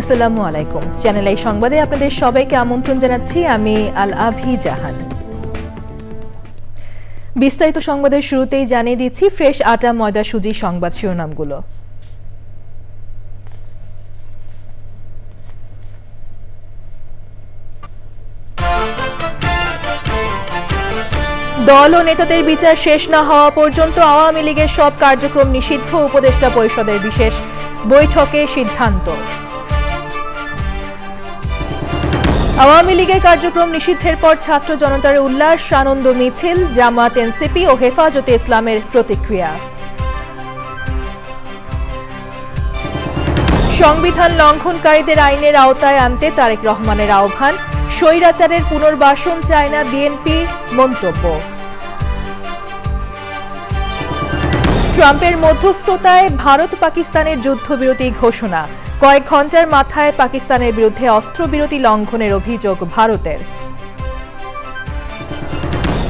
আসসালামু আলাইকুম। Channel I সংবাদে আপনাদের সবাইকে আমন্ত্রণ জানাচ্ছি। আমি আল আভি জাহান। বিস্তারিত সংবাদের শুরুতেই জানিয়ে দিচ্ছি ফ্রেশ আটা ময়দা সুজি সংবাদ শিরোনামগুলো। দল ও নেতাদের বিচার শেষ না হওয়া পর্যন্ত আওয়ামী লীগের সব কার্যক্রম নিষিদ্ধ, উপদেষ্টা পরিষদের বিশেষ বৈঠকে সিদ্ধান্ত। আওয়ামী লীগের কার্যক্রম নিষিদ্ধের পর ছাত্র জনতার উল্লাস, আনন্দ মিছিল, জামাত, এনসিপি ও হেফাজতে ইসলামের প্রতিক্রিয়া। সংবিধান লঙ্ঘনকারীদের আইনের আওতায় আনতে তারেক রহমানের আহ্বান, স্বৈরাচারের পুনর্বাসন চায় না বিএনপি, মন্তব্য। ট্রাম্পের মধ্যস্থতায় ভারত পাকিস্তানের যুদ্ধবিরতি ঘোষণা, কয়েক ঘন্টার মাথায় পাকিস্তানের বিরুদ্ধে অস্ত্রবিরতি লঙ্ঘনের অভিযোগ ভারতের।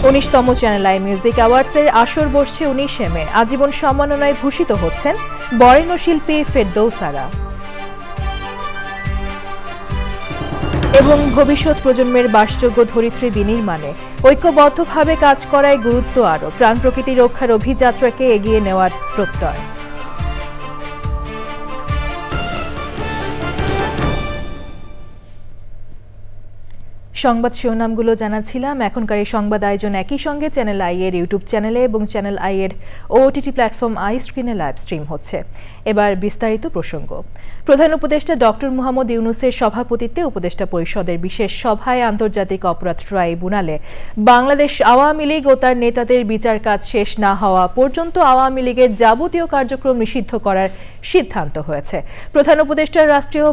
19তম চ্যানেল আই মিউজিক অ্যাওয়ার্ডসের আসর বসছে 19 মে। আজীবন সম্মাননায় ভূষিত হচ্ছেন বরেণ্য শিল্পী ফেরদৌসারা। এবং ভবিষ্যৎ প্রজন্মের বাসযোগ্য ধরিত্রী বিনির্মাণে ঐক্যবদ্ধভাবে কাজ করায় গুরুত্ব আরও, প্রাণ প্রকৃতি রক্ষার অভিযাত্রাকে এগিয়ে নেওয়ার প্রত্যয়। সংবাদ শিরোনামগুলো জানাচ্ছিলাম। এখনকার এই সংবাদ আয়োজন একই সঙ্গে চ্যানেল আই এর ইউটিউব চ্যানেলে এবং চ্যানেল আই এর ওটিটি প্ল্যাটফর্ম আই স্ক্রিনে লাইভ স্ট্রিম হচ্ছে। এবার বিস্তারিত প্রসঙ্গ। প্রধান উপদেষ্টা ডক্টর মোহাম্মদ ইউনূসের সভাপতিত্বে উপদেষ্টা পরিষদের বিশেষ সভায় আন্তর্জাতিক অপরাধ ট্রাইব্যুনালে বাংলাদেশ আওয়ামী লীগ ও তার নেতাদের বিচার কাজ শেষ না হওয়া পর্যন্ত আওয়ামী লীগের যাবতীয় কার্যক্রম নিষিদ্ধ করার সিদ্ধান্ত হয়েছে। প্রধান উপদেষ্টার রাষ্ট্রীয়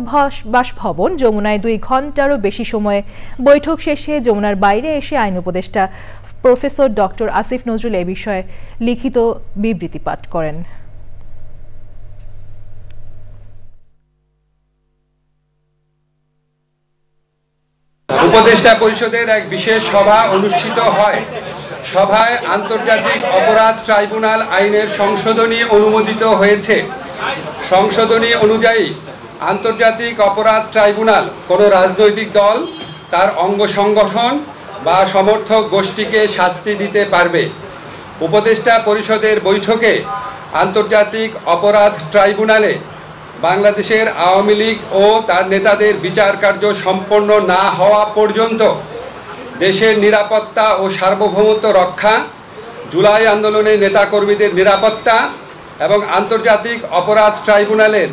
বাসভবন যমুনায় 2 ঘন্টারও বেশি সময় বৈঠক শেষে যমুনার বাইরে এসে আইন উপদেষ্টা প্রফেসর ডক্টর আসিফ নজরুল এ বিষয়ে লিখিত বিবৃতি পাঠ করেন। উপদেষ্টা পরিষদের এক বিশেষ সভা অনুষ্ঠিত হয়। সভায় আন্তর্জাতিক অপরাধ ট্রাইব্যুনাল আইনের সংশোধনী অনুমোদিত হয়েছে। সংশোধনী অনুযায়ী আন্তর্জাতিক অপরাধ ট্রাইব্যুনাল কোনো রাজনৈতিক দল, তার অঙ্গ সংগঠন বা সমর্থক গোষ্ঠীকে শাস্তি দিতে পারবে। উপদেষ্টা পরিষদের বৈঠকে আন্তর্জাতিক অপরাধ ট্রাইব্যুনালে বাংলাদেশের আওয়ামী লীগ ও তার নেতাদের বিচার কার্য সম্পন্ন না হওয়া পর্যন্ত দেশের নিরাপত্তা ও সার্বভৌমত্ব রক্ষা, জুলাই আন্দোলনের নেতাকর্মীদের নিরাপত্তা এবং আন্তর্জাতিক অপরাধ ট্রাইব্যুনালের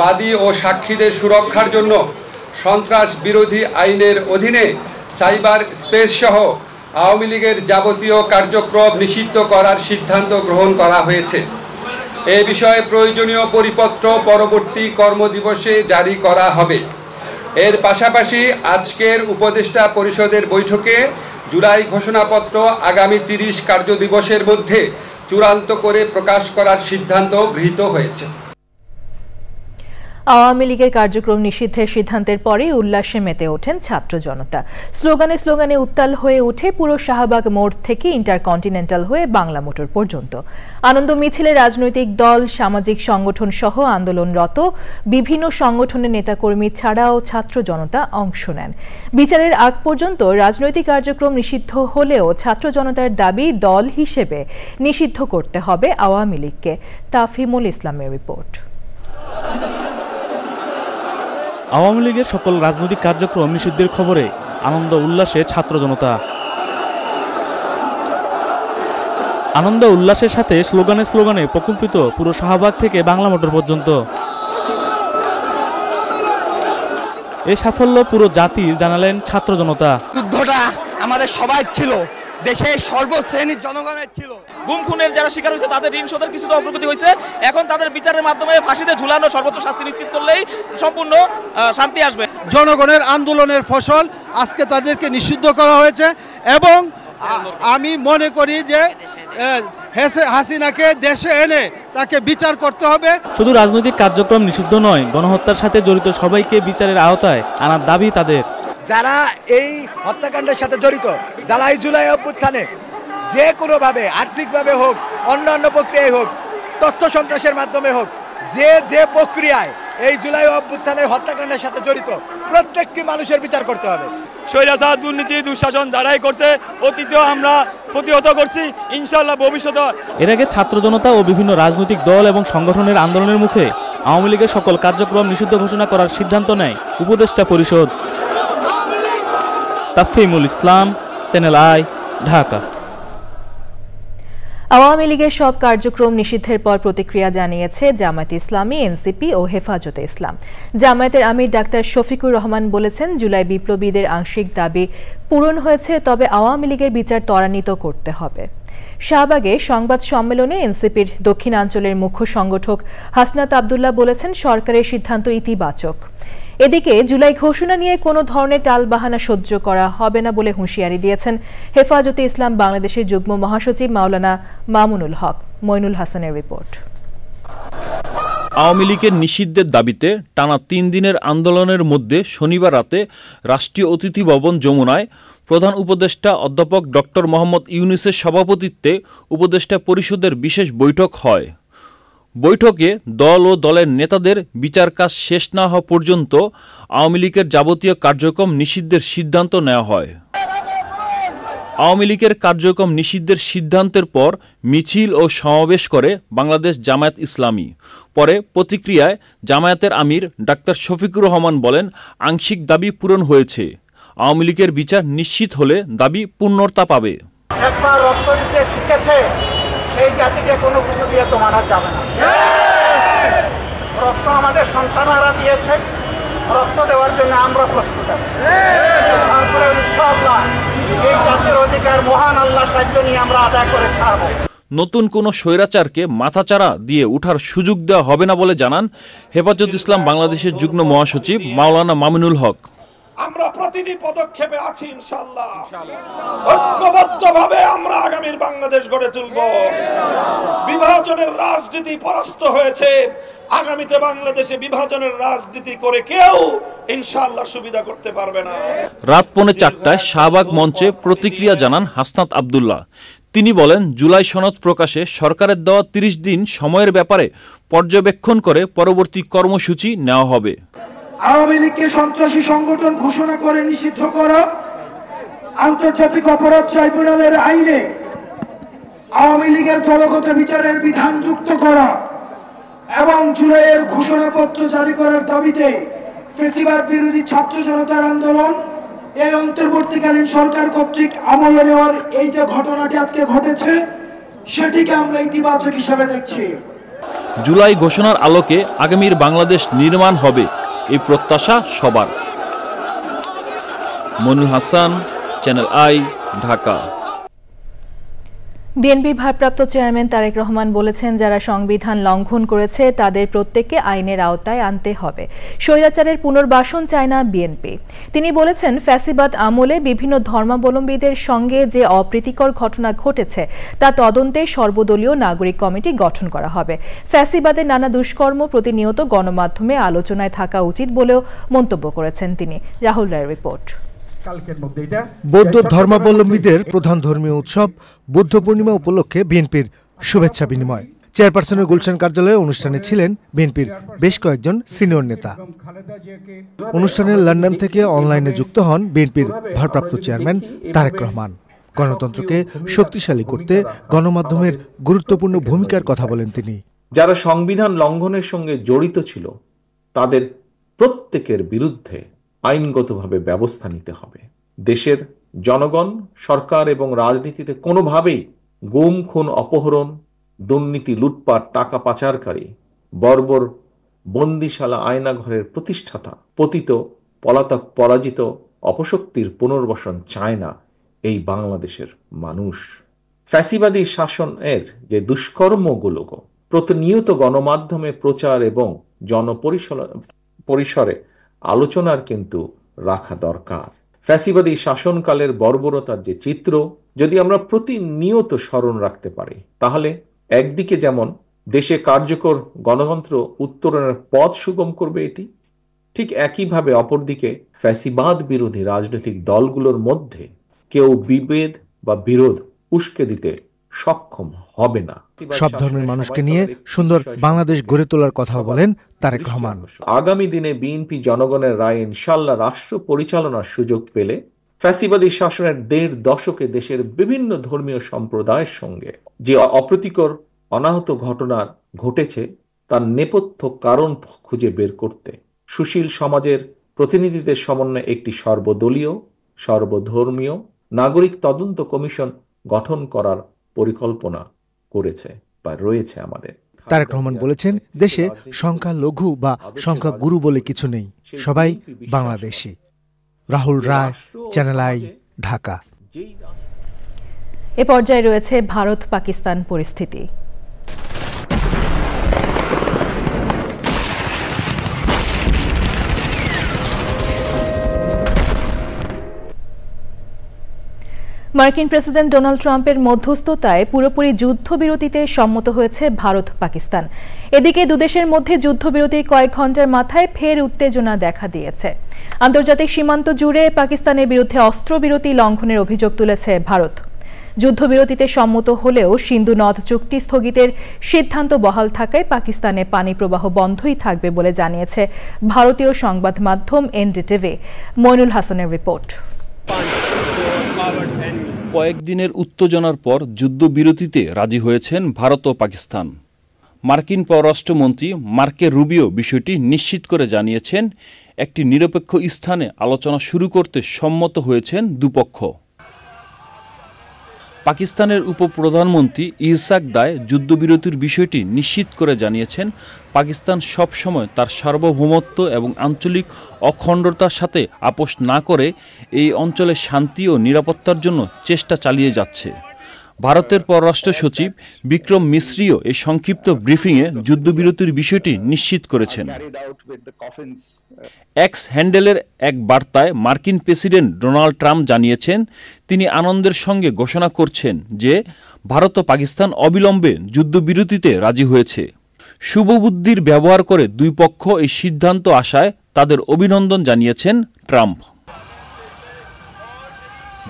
বাদী ও সাক্ষীদের সুরক্ষার জন্য সন্ত্রাস বিরোধী আইনের অধীনে সাইবার স্পেস সহ আওয়ামী লীগের যাবতীয় কার্যক্রম নিষিদ্ধ করার সিদ্ধান্ত গ্রহণ করা হয়েছে। এ বিষয়ে প্রয়োজনীয় পরিপত্র পরবর্তী কর্মদিবসে জারি করা হবে। এর পাশাপাশি আজকের উপদেষ্টা পরিষদের বৈঠকে জুলাই ঘোষণাপত্র আগামী 30 কার্যদিবসের মধ্যে চূড়ান্ত করে প্রকাশ করার সিদ্ধান্ত গৃহীত হয়েছে। আওয়ামী লীগের কার্যক্রম নিষিদ্ধের সিদ্ধান্তের পরে উল্লাসে মেতে ওঠেন ছাত্র জনতা। স্লোগানে স্লোগানে উত্তাল হয়ে উঠে পুরো শাহবাগ মোড় থেকে ইন্টারকন্টিনেন্টাল হয়ে বাংলা মোটর পর্যন্ত। আনন্দ মিছিলে রাজনৈতিক দল, সামাজিক সংগঠন সহ আন্দোলনরত বিভিন্ন সংগঠনের নেতাকর্মী ছাড়াও ছাত্র জনতা অংশ নেন। বিচারের আগ পর্যন্ত রাজনৈতিক কার্যক্রম নিষিদ্ধ হলেও ছাত্র জনতার দাবি দল হিসেবে নিষিদ্ধ করতে হবে আওয়ামী লীগকে। তাফহিমুল ইসলামের রিপোর্ট। আওয়ামী লীগের সকল রাজনৈতিক কার্যক্রম নিষিদ্ধের খবরে আনন্দ উল্লাসে ছাত্র জনতা। আনন্দ উল্লাসের সাথে স্লোগানে স্লোগানে প্রকম্পিত পুরো শাহবাগ থেকে বাংলা মোটর পর্যন্ত। এই সাফল্য পুরো জাতির জানালেন ছাত্র জনতা। যুদ্ধটা আমাদের সবাই ছিল, দেশের সর্বশ্রেণীর জনগণের ছিল। গুম খুনের যারা শিকার হয়েছে তাদের ঋণ শোধের কিছুটা অগ্রগতি হয়েছে। এখন তাদের বিচারের মাধ্যমে ফাঁসিতে ঝুলানো সর্বোচ্চ শাস্তি নিশ্চিত করলেই সম্পূর্ণ শান্তি আসবে। জনগণের আন্দোলনের ফসল আজকে তাদেরকে নিষিদ্ধ করা হয়েছে এবং আমি মনে করি যে হাসিনাকে দেশে এনে তাকে বিচার করতে হবে। শুধু রাজনৈতিক কার্যক্রম নিষিদ্ধ নয়, গণহত্যার সাথে জড়িত সবাইকে বিচারের আওতায় আনার দাবি তাদের। যারা এই হত্যাকাণ্ডের সাথে জড়িত, জুলাই অভ্যুত্থানে যে কোনোভাবে আর্থিকভাবে হোক, অন্যান্য প্রক্রিয়ায় হোক, তথ্য সন্ত্রাসের মাধ্যমে হোক, যে প্রক্রিয়ায় এই জুলাই অভ্যুত্থানের হত্যাকাণ্ডের সাথে জড়িত প্রত্যেকটি মানুষের বিচার করতে হবে। স্বৈরাচার, দুর্নীতি, দুঃশাসন যারাই করছে অতীতেও আমরা প্রতিহত করছি, ইনশাআল্লাহ ভবিষ্যতে। এর আগে ছাত্র জনতা ও বিভিন্ন রাজনৈতিক দল এবং সংগঠনের আন্দোলনের মুখে আওয়ামী লীগের সকল কার্যক্রম নিষিদ্ধ ঘোষণা করার সিদ্ধান্ত নেয় উপদেষ্টা পরিষদ। তাফহিমুল ইসলাম, চ্যানেল আই, ঢাকা। আওয়ামী লীগের সব কার্যক্রম নিষিদ্ধের পর প্রতিক্রিয়া জানিয়েছে জামায়াতে ইসলামী, এনসিপি ও হেফাজতে ইসলাম। জামায়াতের আমির ডাক্তার শফিকুর রহমান বলেছেন, জুলাই বিপ্লবীদের আংশিক দাবি পূরণ হয়েছে, তবে আওয়ামী লীগের বিচার ত্বরান্বিত করতে হবে। শাহবাগে সংবাদ সম্মেলনে এনসিপির দক্ষিণাঞ্চলের মুখ্য সংগঠক হাসনাত আব্দুল্লাহ বলেছেন, সরকারের সিদ্ধান্ত ইতিবাচক। এদিকে জুলাই ঘোষণা নিয়ে কোনো ধরনের টালবাহানা সহ্য করা হবে না বলে হুঁশিয়ারি দিয়েছেন হেফাজতে ইসলাম বাংলাদেশের যুগ্ম মহাসচিব মাওলানা মামুনুল হক। মইনুল হাসানের রিপোর্ট। আওয়ামী লীগের নিষিদ্ধের দাবিতে টানা 3 দিনের আন্দোলনের মধ্যে শনিবার রাতে রাষ্ট্রীয় অতিথি ভবন যমুনায় প্রধান উপদেষ্টা অধ্যাপক ডক্টর মোহাম্মদ ইউনূসের সভাপতিত্বে উপদেষ্টা পরিষদের বিশেষ বৈঠক হয়। বৈঠকে দল ও দলের নেতাদের বিচার কাজ শেষ না হওয়া পর্যন্ত আওয়ামী লীগের যাবতীয় কার্যক্রম নিষিদ্ধের সিদ্ধান্ত নেওয়া হয়। আওয়ামী লীগের কার্যক্রম নিষিদ্ধের সিদ্ধান্তের পর মিছিল ও সমাবেশ করে বাংলাদেশ জামায়াত ইসলামী। পরে প্রতিক্রিয়ায় জামায়াতের আমির ডাক্তার শফিকুর রহমান বলেন, আংশিক দাবি পূরণ হয়েছে। আওয়ামী লীগের বিচার নিশ্চিত হলে দাবি পূর্ণতা পাবে। একবার রক্ত দিতে শিখেছে, সেই জাতিকে কোনো কিছু দিয়ে তো মারা যাবে না। রক্ত আমাদের সন্তানরা দিয়েছে, রক্ত দেওয়ার জন্য আমরা প্রস্তুত আছি। তারপরে ইনশাআল্লাহ এই জাতির অধিকার মহান আল্লাহ সাহায্য নিয়ে আমরা আদায় করে ছাড়ব। নতুন কোনো স্বৈরাচারকে মাথাচাড়া দিয়ে উঠার সুযোগ দেওয়া হবে না বলে জানান হেফাজত ইসলাম বাংলাদেশের যুগ্ম মহাসচিব মাওলানা মামুনুল হক। আমরা প্রতিটি পদক্ষেপে আছি ইনশাআল্লাহ। ঐক্যবদ্ধভাবে আমরা আগামীর বাংলাদেশ গড়ে তুলব। বিভাজনের রাজনীতি পরাস্ত হয়েছে, আগামীতে বাংলাদেশে বিভাজনের রাজনীতি করে কেউ ইনশাআল্লাহ সুবিধা করতে পারবে না। রাত 4:45 শাহবাগ মঞ্চে প্রতিক্রিয়া জানান হাসনাত আব্দুল্লাহ। তিনি বলেন, জুলাই সনদ প্রকাশে সরকারের দেওয়া 30 দিন সময়ের ব্যাপারে পর্যবেক্ষণ করে পরবর্তী কর্মসূচি নেওয়া হবে। আওয়ামী লীগকে সন্ত্রাসী সংগঠন ঘোষণা করে নিষিদ্ধ করা, আন্তর্জাতিক অপরাধ ট্রাইব্যুনালের আইনে আওয়ামী লীগের দলগত বিচারের বিধান যুক্ত করা এবং জুলাইয়ের ঘোষণাপত্র জারি করার দাবিতে ফ্যাসিবাদ বিরোধী ছাত্র জনতার আন্দোলন এই অন্তর্বর্তীকালীন সরকার কর্তৃক আমলে নেওয়ার এই যে ঘটনাটি আজকে ঘটেছে, সেটিকে আমরা ইতিবাচক হিসেবে দেখছি। জুলাই ঘোষণার আলোকে আগামীর বাংলাদেশ নির্মাণ হবে, এই প্রত্যাশা সবার। Monul Hasan, channel I, Dhaka. বিএনপির ভারপ্রাপ্ত চেয়ারম্যান তারেক রহমান বলেছেন, যারা সংবিধান লঙ্ঘন করেছে তাদের প্রত্যেককে আইনের আওতায় আনতে হবে। স্বৈরাচারের পুনর্বাসন চায় না বিএনপি। তিনি বলেছেন, ফ্যাসিবাদ আমলে বিভিন্ন ধর্মাবলম্বীদের সঙ্গে যে অপ্রীতিকর ঘটনা ঘটেছে তা তদন্তে সর্বদলীয় নাগরিক কমিটি গঠন করা হবে। ফ্যাসিবাদের নানা দুষ্কর্ম প্রতিনিয়ত গণমাধ্যমে আলোচনায় থাকা উচিত বলেও মন্তব্য করেছেন তিনি। রাহুল রায়ের রিপোর্ট। বৌদ্ধ ধর্মাবলম্বীদের প্রধান ধর্মীয় উৎসব বুদ্ধ পূর্ণিমা উপলক্ষে বিএনপির শুভেচ্ছা বিনিময়। চেয়ারপারসনের গুলশান কার্যালয়ে অনুষ্ঠানে ছিলেন বিএনপির বেশ কয়েকজন সিনিয়র নেতা। অনুষ্ঠানে লন্ডন থেকে অনলাইনে যুক্ত হন বিএনপির ভারপ্রাপ্ত চেয়ারম্যান তারেক রহমান। গণতন্ত্রকে শক্তিশালী করতে গণমাধ্যমের গুরুত্বপূর্ণ ভূমিকার কথা বলেন তিনি। যারা সংবিধান লঙ্ঘনের সঙ্গে জড়িত ছিল তাদের প্রত্যেকের বিরুদ্ধে আইনগতভাবে ব্যবস্থা নিতে হবে। দেশের জনগণ, সরকার এবং রাজনীতিতে কোনোভাবেই গুম, খুন, অপহরণ, দুর্নীতি, লুটপাট, টাকা পাচারকারী, বর্বর বন্দিশালা আয়নাঘরের প্রতিষ্ঠাতা, পতিত, পলাতক, পরাজিত, অপশক্তির পুনর্বাসন চায় না এই বাংলাদেশের মানুষ। ফ্যাসিবাদী শাসনের যে দুষ্কর্মগুলো প্রতিনিয়ত গণমাধ্যমে প্রচার এবং জনপরিসরে আলোচনার কিন্তু রাখা দরকার। ফ্যাসিবাদী শাসনকালের বর্বরতার যে চিত্র যদি আমরা প্রতিনিয়ত স্মরণ রাখতে পারি, তাহলে একদিকে যেমন দেশে কার্যকর গণতন্ত্র উত্তরণের পথ সুগম করবে এটি, ঠিক একইভাবে অপরদিকে ফ্যাসিবাদ বিরোধী রাজনৈতিক দলগুলোর মধ্যে কেউ বিভেদ বা বিরোধ উস্কে দিতে সক্ষম হবে না। সব ধর্মের মানুষকে নিয়ে সুন্দর বাংলাদেশ গড়ে তোলার কথাও বলেন তারেক রহমান। আগামী দিনে বিএনপি জনগণের রায় ইনশাল্লাহ রাষ্ট্র পরিচালনার সুযোগ পেলে ফ্যাসিবাদী শাসনের ১.৫ দশকে দেশের বিভিন্ন ধর্মীয় সম্প্রদায়ের সঙ্গে যে অপ্রীতিকর অনাহত ঘটনা ঘটেছে তার নেপথ্য কারণ খুঁজে বের করতে সুশীল সমাজের প্রতিনিধিদের সমন্বয়ে একটি সর্বদলীয় সর্বধর্মীয় নাগরিক তদন্ত কমিশন গঠন করার পরিকল্পনা করেছে বা রয়েছে আমাদের। তারেক রহমান বলেছেন, দেশে সংখ্যালঘু বা সংখ্যাগুরু বলে কিছু নেই, সবাই বাংলাদেশী। রাহুল রায়, চ্যানেল আই, ঢাকা। এ পর্যায়ে রয়েছে ভারত পাকিস্তান পরিস্থিতি। মার্কিন প্রেসিডেন্ট ডোনাল্ড ট্রাম্পের মধ্যস্থতায় পুরোপুরি যুদ্ধবিরতিতে সম্মত হয়েছে ভারত পাকিস্তান। এদিকে দুদেশের মধ্যে যুদ্ধবিরতির কয়েক ঘন্টার মাথায় ফের উত্তেজনা দেখা দিয়েছে। আন্তর্জাতিক সীমান্ত জুড়ে পাকিস্তানের বিরুদ্ধে অস্ত্রবিরতি লঙ্ঘনের অভিযোগ তুলেছে ভারত। যুদ্ধবিরতিতে সম্মত হলেও সিন্ধু নদ চুক্তি স্থগিতের সিদ্ধান্ত বহাল থাকায় পাকিস্তানে পানি প্রবাহ বন্ধই থাকবে বলে জানিয়েছে ভারতীয় সংবাদ মাধ্যম এনডিটিভি। মইনুল হাসানের রিপোর্ট। কয়েকদিনের উত্তেজনার পর যুদ্ধবিরতিতে রাজি হয়েছেন ভারত ও পাকিস্তান। মার্কিন পররাষ্ট্রমন্ত্রী মার্কো রুবিও বিষয়টি নিশ্চিত করে জানিয়েছেন, একটি নিরপেক্ষ স্থানে আলোচনা শুরু করতে সম্মত হয়েছেন দুপক্ষ। পাকিস্তানের উপপ্রধানমন্ত্রী ইসহাক দার যুদ্ধবিরতির বিষয়টি নিশ্চিত করে জানিয়েছেন, পাকিস্তান সব সময় তার সার্বভৌমত্ব এবং আঞ্চলিক অখণ্ডতার সাথে আপোষ না করে এই অঞ্চলে শান্তি ও নিরাপত্তার জন্য চেষ্টা চালিয়ে যাচ্ছে। ভারতের পররাষ্ট্র সচিব বিক্রম মিশ্রিও এই সংক্ষিপ্ত ব্রিফিংয়ে যুদ্ধবিরতির বিষয়টি নিশ্চিত করেছেন। এক্স হ্যান্ডেলের এক বার্তায় মার্কিন প্রেসিডেন্ট ডোনাল্ড ট্রাম্প জানিয়েছেন, তিনি আনন্দের সঙ্গে ঘোষণা করছেন যে ভারত ও পাকিস্তান অবিলম্বে যুদ্ধবিরতিতে রাজি হয়েছে। শুভবুদ্ধির ব্যবহার করে দুই পক্ষ এই সিদ্ধান্ত আসায় তাদের অভিনন্দন জানিয়েছেন ট্রাম্প।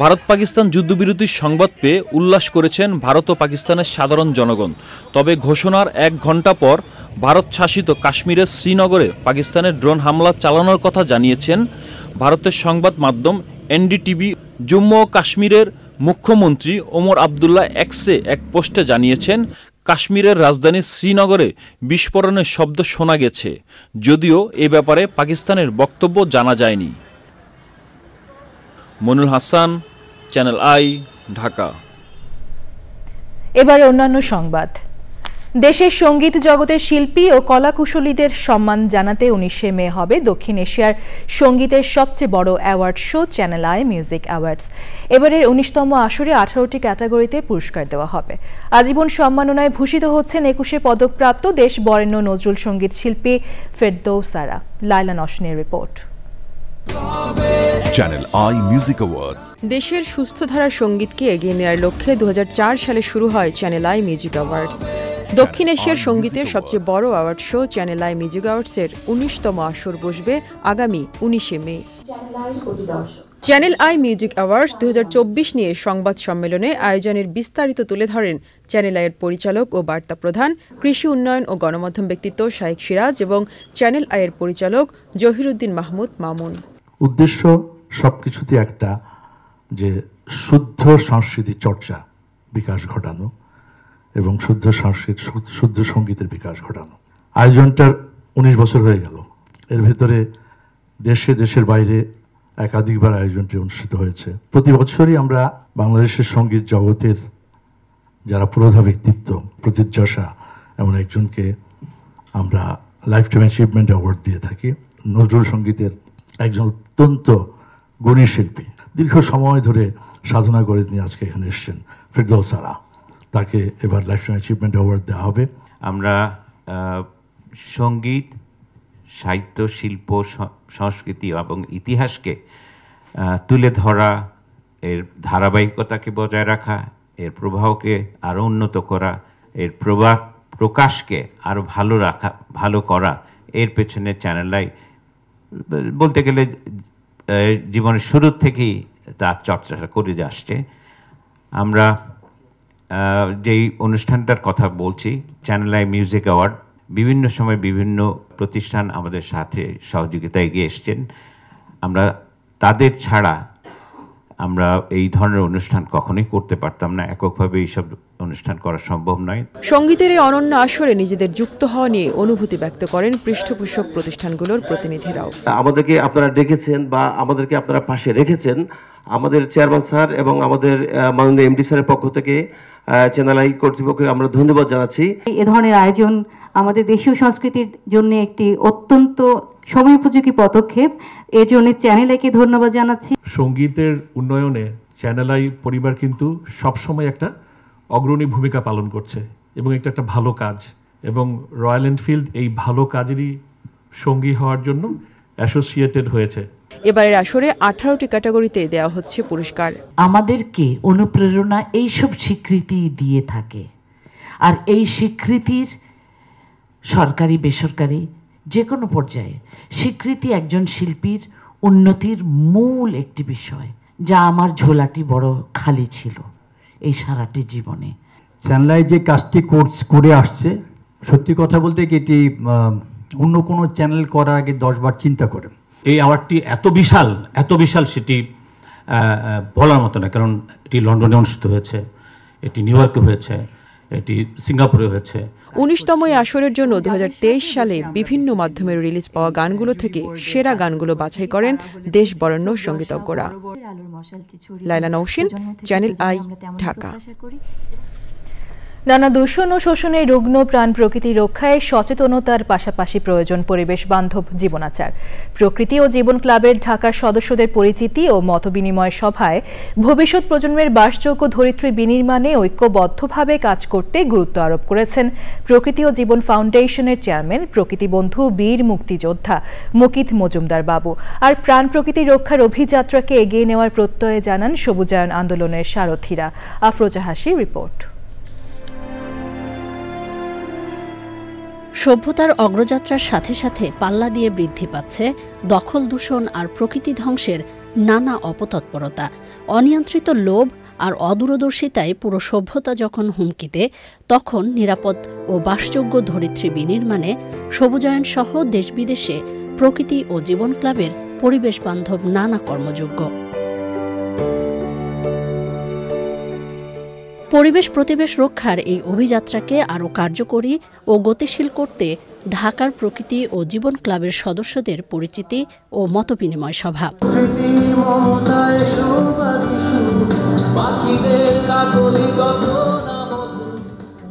ভারত পাকিস্তান যুদ্ধবিরতির সংবাদ পেয়ে উল্লাস করেছেন ভারত ও পাকিস্তানের সাধারণ জনগণ। তবে ঘোষণার 1 ঘণ্টা পর ভারত শাসিত কাশ্মীরের শ্রীনগরে পাকিস্তানের ড্রোন হামলা চালানোর কথা জানিয়েছেন ভারতের সংবাদ মাধ্যম এনডিটিভি। জম্মু ও কাশ্মীরের মুখ্যমন্ত্রী ওমর আবদুল্লাহ এক্সে এক পোস্টে জানিয়েছেন, কাশ্মীরের রাজধানী শ্রীনগরে বিস্ফোরণের শব্দ শোনা গেছে, যদিও এ ব্যাপারে পাকিস্তানের বক্তব্য জানা যায়নি। Monul Hasan, channel I, Dhaka. এবারে অন্যান্য সংবাদ। দেশের সঙ্গীত জগতের শিল্পী ও কলাকুশলীদের সম্মান জানাতে 19শে মে হবে দক্ষিণ এশিয়ার সঙ্গীতের সবচেয়ে বড় award show channel I music awards. এবারের 19তম আসরে 18টি ক্যাটাগরিতে পুরস্কার দেওয়া হবে। আজীবন সম্মাননায় ভূষিত হচ্ছেন 21শে পদকপ্রাপ্ত দেশ বরেণ্য নজরুল সঙ্গীত শিল্পী ফেরদৌসারা। লাইলা নশনের রিপোর্ট। Channel I music awards. দেশের সুস্থ ধারার সঙ্গীতকে এগিয়ে নেওয়ার লক্ষ্যে 2004 সালে শুরু হয় চ্যানেল আই মিউজিক অ্যাওয়ার্ডস। দক্ষিণ এশিয়ার সঙ্গীতের সবচেয়ে বড় award show channel I music অ্যাওয়ার্ডসের 19তম আসর বসবে আগামী 19শে মে। চ্যানেল আই মিউজিক অ্যাওয়ার্ডস 2024 নিয়ে সংবাদ সম্মেলনে আয়োজনের বিস্তারিত তুলে ধরেন চ্যানেল আইয়ের পরিচালক ও বার্তা প্রধান, কৃষি উন্নয়ন ও গণমাধ্যম ব্যক্তিত্ব শাইখ সিরাজ এবং চ্যানেল আইয়ের পরিচালক জহিরুদ্দিন মাহমুদ মামুন। উদ্দেশ্য সবকিছুতে একটা যে শুদ্ধ সংস্কৃতি চর্চা বিকাশ ঘটানো এবং শুদ্ধ সংস্কৃতি শুদ্ধ সঙ্গীতের বিকাশ ঘটানো। আয়োজনটার 19 বছর হয়ে গেল। এর ভেতরে দেশের বাইরে একাধিকবার আয়োজনটি অনুষ্ঠিত হয়েছে। প্রতি বছরই আমরা বাংলাদেশের সঙ্গীত জগতের যারা পুরোধা ব্যক্তিত্ব, প্রতিযশা এমন একজনকে আমরা লাইফ টাইম অ্যাচিভমেন্ট অ্যাওয়ার্ড দিয়ে থাকি। নজরুল সঙ্গীতের একজন অত্যন্ত গুণী শিল্পী, দীর্ঘ সময় ধরে সাধনা করে তিনি আজকে এখানে এসেছেন, ফেরদৌসারা। তাকে এবার লাইফ টাইম অ্যাচিভমেন্ট অ্যাওয়ার্ড দেওয়া হবে। আমরা সঙ্গীত, সাহিত্য, শিল্প, সংস্কৃতি এবং ইতিহাসকে তুলে ধরা, এর ধারাবাহিকতাকে বজায় রাখা, এর প্রবাহকে আরও উন্নত করা, এর প্রকাশকে আরও ভালো করা, এর পেছনে চ্যানেল আই বলতে গেলে জীবনের শুরু থেকেই তার চর্চাটা করে আসছে। আমরা যেই অনুষ্ঠানটার কথা বলছি, চ্যানেল আই মিউজিক অ্যাওয়ার্ড, বিভিন্ন সময় বিভিন্ন প্রতিষ্ঠান আমাদের সাথে সহযোগিতায় এগিয়ে এসছেন। আমরা তাদের ছাড়া আমরা এই ধরনের অনুষ্ঠান কখনোই করতে পারতাম না, এককভাবে এইসব অনুষ্ঠান করা সম্ভব নয়। সঙ্গীতের এই অনন্য আসরে নিজেদের যুক্ত হওয়া নিয়ে অনুভূতি ব্যক্ত করেন পৃষ্ঠপোষক প্রতিষ্ঠানগুলোর প্রতিনিধিরাও। আমাদেরকে আপনারা ডেকেছেন বা আমাদেরকে আপনারা পাশে রেখেছেন, আমাদের চেয়ারম্যান স্যার এবং আমাদের মাননীয় এমডি স্যারের পক্ষ থেকে চ্যানেল আই কর্তৃপক্ষকে আমরা ধন্যবাদ জানাচ্ছি। এ ধরনের আয়োজন আমাদের দেশীয় সংস্কৃতির জন্য একটি অত্যন্ত সময়োপযোগী পদক্ষেপ, এর জন্য চ্যানেল আইকে ধন্যবাদ জানাচ্ছি। সঙ্গীতের উন্নয়নে চ্যানেল আই পরিবার কিন্তু সবসময় একটা অগ্রণী ভূমিকা পালন করছে এবং এটা একটা ভালো কাজ, এবং রয়্যাল এনফিল্ড এই ভালো কাজেরই সঙ্গী হওয়ার জন্য অ্যাসোসিয়েটেড হয়েছে। এবারের আসরে 18টি ক্যাটাগরিতে দেওয়া হচ্ছে পুরস্কার। আমাদেরকে অনুপ্রেরণা এইসব স্বীকৃতি দিয়ে থাকে, আর এই স্বীকৃতির সরকারি বেসরকারি যে কোনো পর্যায়ে স্বীকৃতি একজন শিল্পীর উন্নতির মূল একটি বিষয়, যা আমার ঝোলাটি বড় খালি ছিল এই সারাটি জীবনে। চ্যানেল আই যে কাজটি করে আসছে, সত্যি কথা বলতে কি এটি অন্য কোনো চ্যানেল করার আগে 10 বার চিন্তা করে। এই অ্যাওয়ার্ডটি এত বিশাল সেটি বলার মতো না, কারণ এটি লন্ডনে অনুষ্ঠিত হয়েছে, এটি নিউ ইয়র্কে হয়েছে, এটি সিঙ্গাপুরে হয়েছে। 19তম এই আসরের জন্য 2023 সালে বিভিন্ন মাধ্যমের রিলিজ পাওয়া গানগুলো থেকে সেরা গানগুলো বাছাই করেন দেশ বরেণ্য সঙ্গীতজ্ঞরা। লাইলা নওশিন, চ্যানেল আই, ঢাকা। নানা দূষণ ও শোষণে রুগ্ন প্রাণ প্রকৃতি রক্ষায় সচেতনতার পাশাপাশি প্রয়োজন পরিবেশ বান্ধব জীবনাচার। প্রকৃতি ও জীবন ক্লাবের ঢাকার সদস্যদের পরিচিতি ও মতবিনিময় সভায় ভবিষ্যৎ প্রজন্মের বাসযোগ্য ধরিত্রী বিনির্মাণে ঐক্যবদ্ধভাবে কাজ করতে গুরুত্ব আরোপ করেছেন প্রকৃতি ও জীবন ফাউন্ডেশনের চেয়ারম্যান প্রকৃতিবন্ধু বীর মুক্তিযোদ্ধা মুকিত মজুমদার বাবু। আর প্রাণ প্রকৃতি রক্ষার অভিযাত্রাকে এগিয়ে নেওয়ার প্রত্যয়ে জানান সবুজায়ন আন্দোলনের সারথীরা। আফরোজা হাসির রিপোর্ট। সভ্যতার অগ্রযাত্রার সাথে সাথে পাল্লা দিয়ে বৃদ্ধি পাচ্ছে দখল দূষণ আর প্রকৃতি ধ্বংসের নানা অপতৎপরতা। অনিয়ন্ত্রিত লোভ আর অদূরদর্শিতায় পুরো সভ্যতা যখন হুমকিতে, তখন নিরাপদ ও বাসযোগ্য ধরিত্রী বিনির্মাণে সবুজায়ন সহ দেশ বিদেশে প্রকৃতি ও জীবন ক্লাবের পরিবেশ বান্ধব নানা কর্মযজ্ঞ। পরিবেশ প্রতিবেশ রক্ষার এই অভিযাত্রাকে আরও কার্যকরী ও গতিশীল করতে ঢাকার প্রকৃতি ও জীবন ক্লাবের সদস্যদের পরিচিতি ও মতবিনিময় সভা।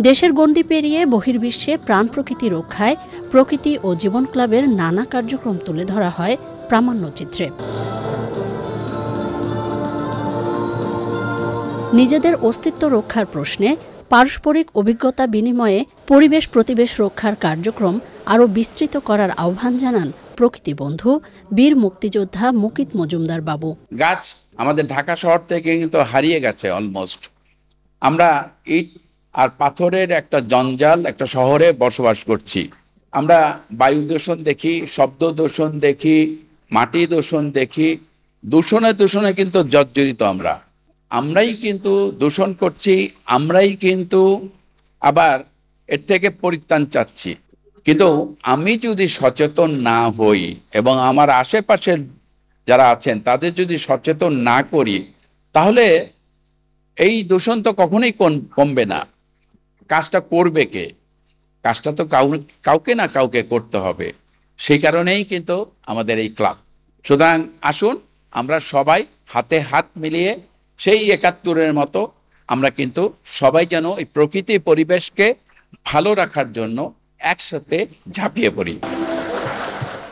দেশের গণ্ডি পেরিয়ে বহির্বিশ্বে প্রাণ প্রকৃতি রক্ষায় প্রকৃতি ও জীবন ক্লাবের নানা কার্যক্রম তুলে ধরা হয় প্রামাণ্যচিত্রে। নিজেদের অস্তিত্ব রক্ষার প্রশ্নে পারস্পরিক অভিজ্ঞতা বিনিময়ে পরিবেশ প্রতিবেশ রক্ষার কার্যক্রম আরও বিস্তৃত করার আহ্বান জানান প্রকৃতিবন্ধু বীর মুক্তিযোদ্ধা মুকিত মজুমদার বাবু। গাছ আমাদের ঢাকা শহর থেকে কিন্তু হারিয়ে গেছে অলমোস্ট। আমরা ইট আর পাথরের একটা জঞ্জাল একটা শহরে বসবাস করছি। আমরা বায়ু দূষণ দেখি, শব্দ দূষণ দেখি, মাটি দূষণ দেখি। দূষণে কিন্তু জর্জরিত আমরাই কিন্তু দূষণ করছি, আমরাই কিন্তু আবার এর থেকে পরিত্রাণ চাচ্ছি। কিন্তু আমি যদি সচেতন না হই এবং আমার আশেপাশের যারা আছেন তাদের যদি সচেতন না করি, তাহলে এই দূষণ তো কখনোই কমবে না। কাজটা করবে কে? কাজটা তো কাউকে না কাউকে করতে হবে। সেই কারণেই কিন্তু আমাদের এই ক্লাব। সুতরাং আসুন আমরা সবাই হাতে হাত মিলিয়ে সেই ৭১-এর মতো আমরা কিন্তু সবাই যেন এই প্রকৃতি পরিবেশকে ভালো রাখার জন্য একসাথে ঝাঁপিয়ে পড়ি।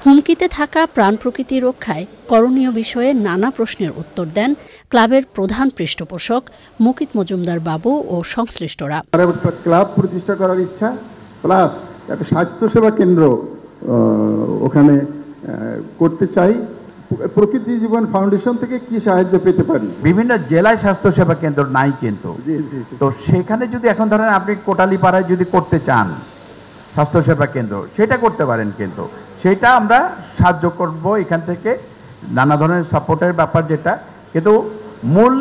হুমকিতে থাকা প্রাণ প্রকৃতি রক্ষায় করণীয় বিষয়ে নানা প্রশ্নের উত্তর দেন ক্লাবের প্রধান পৃষ্ঠপোষক মুকিত মজুমদার বাবু ও সংশ্লিষ্টরা। ক্লাব প্রতিষ্ঠা করার ইচ্ছা, প্লাস একটা স্বাস্থ্যসেবা কেন্দ্র ওখানে করতে চাই। প্রকৃতি জীবন ফাউন্ডেশন থেকে কি সাহায্য পেতে পারি? বিভিন্ন জেলায় স্বাস্থ্যসেবা কেন্দ্র নাই, কিন্তু তো সেখানে যদি এখন ধরেন আপনি কোটালীপাড়ায় যদি করতে চান স্বাস্থ্যসেবা কেন্দ্র, সেটা করতে পারেন, কিন্তু সেটা আমরা সাহায্য করব এখান থেকে, নানা ধরনের সাপোর্টের ব্যাপার যেটা। কিন্তু মূল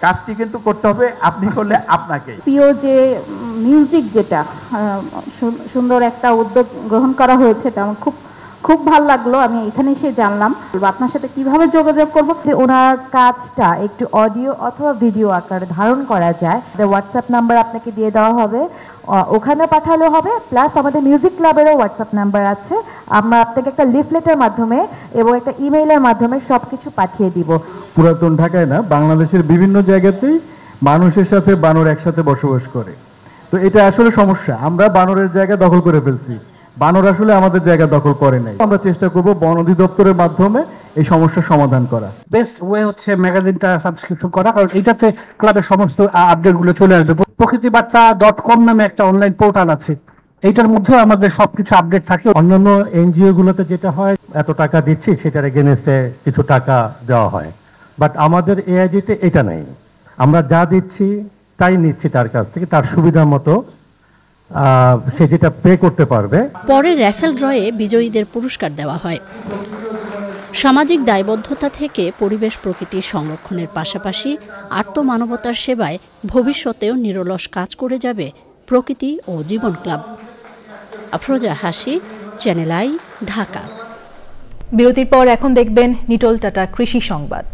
কাজটি কিন্তু করতে হবে আপনি করলে আপনাকে। প্রিয় যে মিউজিক যেটা সুন্দর একটা উদ্যোগ গ্রহণ করা হয়েছে, এটা আমার খুব ভালো লাগলো। আমি এখানে এসে জানলাম আপনার সাথে কিভাবে যোগাযোগ করব। ওনার কাজটা একটু অডিও অথবা ভিডিও আকারে ধারণ করা যায়, হোয়াটসঅ্যাপ নাম্বার আপনাকে দিয়ে দেওয়া হবে, ওখানে পাঠালে হবে। প্লাস আমাদের মিউজিক ক্লাবেরও হোয়াটসঅ্যাপ নাম্বার আছে, আমরা আপনাকে একটা লিফলেটের মাধ্যমে এবং একটা ইমেইলের মাধ্যমে সবকিছু পাঠিয়ে দিব। পুরাতন ঢাকায় না, বাংলাদেশের বিভিন্ন জায়গাতেই মানুষের সাথে বানর একসাথে বসবাস করে। তো এটা আসলে সমস্যা, আমরা বানরের জায়গা দখল করে ফেলছি, বানর আসলে আমাদের জায়গা দখল করে নাই। আমরা চেষ্টা করব বন অধিদপ্তরের মাধ্যমে এই সমস্যার সমাধান করা। বেস্ট ওয়ে হচ্ছে ম্যাগাজিনটা সাবস্ক্রিপশন করা, কারণ এটাতে ক্লাবের সমস্ত আপডেটগুলো চলে আসবে। প্রকৃতিবার্তা.com নামে একটা অনলাইন পোর্টাল আছে, এইটার মধ্যে আমাদের সবকিছু আপডেট থাকে। অন্যান্য এনজিও গুলোতে যেটা হয়, এত টাকা দিচ্ছি সেটার এগেনস্টে কিছু টাকা দেওয়া হয়, বাট আমাদের এআইজিতে এটা নেই। আমরা যা দিচ্ছি তাই নিচ্ছি তার কাছ থেকে, তার সুবিধা মতো সে যেটা পে করতে পারবে। পরে র্যাফেল ড্রয়ে বিজয়ীদের পুরস্কার দেওয়া হয়। সামাজিক দায়বদ্ধতা থেকে পরিবেশ প্রকৃতি সংরক্ষণের পাশাপাশি আত্মমানবতার সেবায় ভবিষ্যতেও নিরলস কাজ করে যাবে প্রকৃতি ও জীবন ক্লাব। আফরোজা হাসি, চ্যানেল আই, ঢাকা। বিরতির পর এখন দেখবেন নিটল টাটা কৃষি সংবাদ।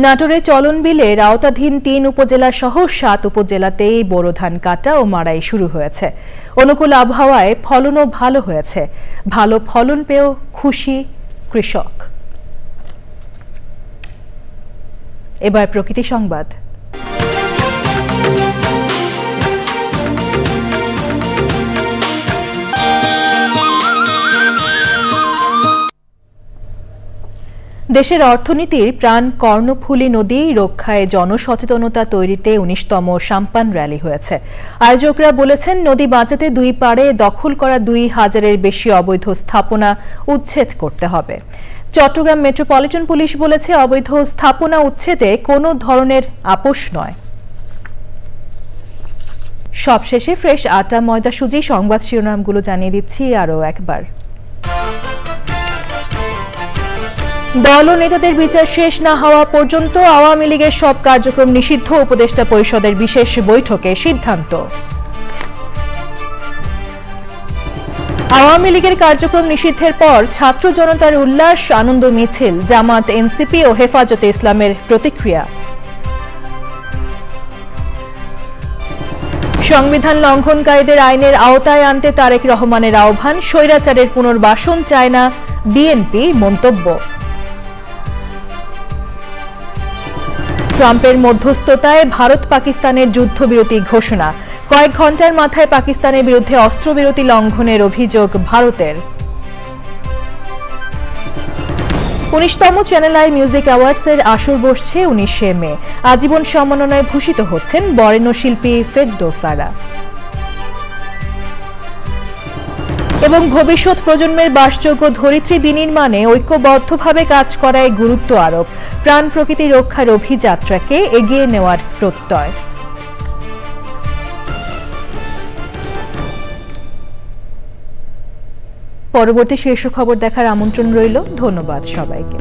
নাটোরে চলন বিলের আওতাধীন ৩ উপজেলা সহ ৭ উপজেলাতেই বোরো ধান কাটা ও মাড়াই শুরু হয়েছে। অনুকূল আবহাওয়ায় ফলনও ভালো হয়েছে। ভালো ফলন পেয়েও খুশি কৃষক। এবার প্রকৃতি সংবাদ। দেশের অর্থনীতির প্রাণ কর্ণফুলী নদী রক্ষায় জনসচেতনতা তৈরিতে ১৯তম সাম্পান র্যালি হয়েছে। আয়োজকরা বলেছেন, নদী বাঁচাতে দুই পাড়ে দখল করা ২,০০০-এর বেশি অবৈধ স্থাপনা উচ্ছেদ করতে হবে। চট্টগ্রাম মেট্রোপলিটন পুলিশ বলেছে, অবৈধ স্থাপনা উচ্ছেদে কোনো ধরনের আপোষ নয়। সবশেষে ফ্রেশ আটা ময়দা সুজি সংবাদ শিরোনামগুলো জানিয়ে দিচ্ছি আরও একবার। দল ও নেতাদের বিচার শেষ না হওয়া পর্যন্ত আওয়ামী লীগের সব কার্যক্রম নিষিদ্ধ, উপদেষ্টা পরিষদের বিশেষ বৈঠকে সিদ্ধান্ত। আওয়ামী লীগের কার্যক্রম নিষিদ্ধের পর ছাত্র জনতার উল্লাস, আনন্দ মিছিল, জামাত, এনসিপি ও হেফাজতে ইসলামের প্রতিক্রিয়া। সংবিধান লঙ্ঘনকারীদের আইনের আওতায় আনতে তারেক রহমানের আহ্বান, স্বৈরাচারের পুনর্বাসন চায় না বিএনপি মন্তব্য। ট্রাম্পের মধ্যস্থতায় ভারত পাকিস্তানের যুদ্ধবিরতি ঘোষণা, কয়েক ঘন্টার মাথায় পাকিস্তানের বিরুদ্ধে অস্ত্রবিরতি লঙ্ঘনের অভিযোগ ভারতের। ১৯তম চ্যানেল আই মিউজিক অ্যাওয়ার্ডসের আসর বসছে ১৯শে মে। আজীবন সম্মাননায় ভূষিত হচ্ছেন বরেণ্য শিল্পী ফেরদৌসারা। এবং ভবিষ্যৎ প্রজন্মের বাসযোগ্য ধরিত্রী বিনির্মাণে ঐক্যবদ্ধভাবে কাজ করায় গুরুত্ব আরোপ, প্রাণ প্রকৃতি রক্ষার অভিযাত্রাকে এগিয়ে নেওয়ার প্রত্যয়। পরবর্তী শীর্ষ খবর দেখার আমন্ত্রণ রইল। ধন্যবাদ সবাইকে।